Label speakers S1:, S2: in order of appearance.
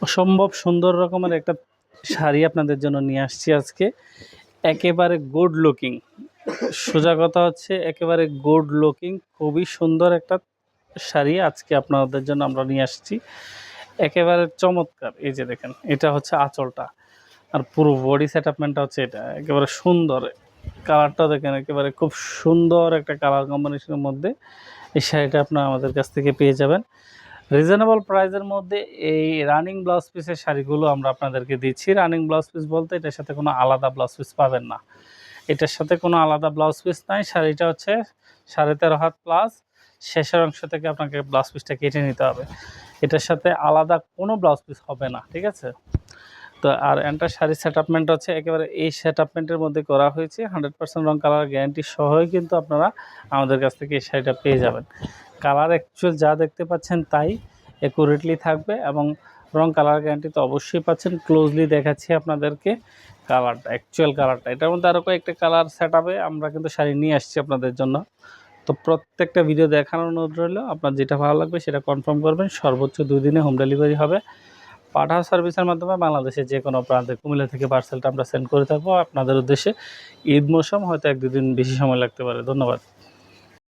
S1: অসম্ভব সুন্দর রকমের একটা শাড়ি আপনাদের জন্য নিয়ে আসছি আজকে। একেবারে গুড লুকিং, সোজা কথা হচ্ছে একেবারে গুড লুকিং, খুবই সুন্দর একটা শাড়ি আজকে আপনাদের জন্য আমরা নিয়ে আসছি। একেবারে চমৎকার। এই যে দেখেন, এটা হচ্ছে আঁচলটা, আর পুরো বডি সেটআপমেন্টটা হচ্ছে এটা। একেবারে সুন্দর, কালারটা দেখেন, একেবারে খুব সুন্দর একটা কালার কম্বিনেশনের মধ্যে এই শাড়িটা আপনারা আমাদের কাছ থেকে পেয়ে যাবেন রিজনেবল প্রাইসের মধ্যে। এই রানিং ব্লাউজ পিসের শাড়িগুলো আমরা আপনাদেরকে দিচ্ছি। রানিং ব্লাউজ পিস বলতে এটার সাথে কোনো আলাদা ব্লাউজ পিস পাবেন না, এটার সাথে কোনো আলাদা ব্লাউজ পিস নাই। শাড়িটা হচ্ছে 13.5 হাত প্লাস, শেষের অংশ থেকে আপনাকে ব্লাউজ পিসটা কেটে নিতে হবে। এটার সাথে আলাদা কোনো ব্লাউজ পিস হবে না, ঠিক আছে? তো আর এন্টার শাড়ির সেটআপমেন্ট হচ্ছে একেবারে এই সেটআপমেন্টের মধ্যে করা হয়েছে। 100% রং কালার গ্যারান্টি সহই কিন্তু আপনারা আমাদের কাছ থেকে এই শাড়িটা পেয়ে যাবেন। কালার অ্যাকচুয়াল যা দেখতে পাচ্ছেন তাই অ্যাকুরেটলি থাকবে, এবং রং কালার গ্যারান্টি তো অবশ্যই পাচ্ছেন। ক্লোজলি দেখাচ্ছি আপনাদেরকে কালারটা, অ্যাকচুয়াল কালারটা। এটার মধ্যে আরও কয়েকটা কালার সেটআপে আমরা কিন্তু শাড়ি নিয়ে আসছি আপনাদের জন্য। তো প্রত্যেকটা ভিডিও দেখানোর অনুরোধ রইল। আপনার যেটা ভালো লাগবে সেটা কনফার্ম করবেন। সর্বোচ্চ 2 দিনে হোম ডেলিভারি হবে। পাঠাও সার্ভিসের মাধ্যমে বাংলাদেশের যে কোনো প্রান্তে, কুমিল্লা থেকে পার্সেলটা আমরা সেন্ড করে থাকবো আপনাদের উদ্দেশ্যে। ঈদ মৌসুম, হয়তো 1-2 দিন বেশি সময় লাগতে পারে। ধন্যবাদ।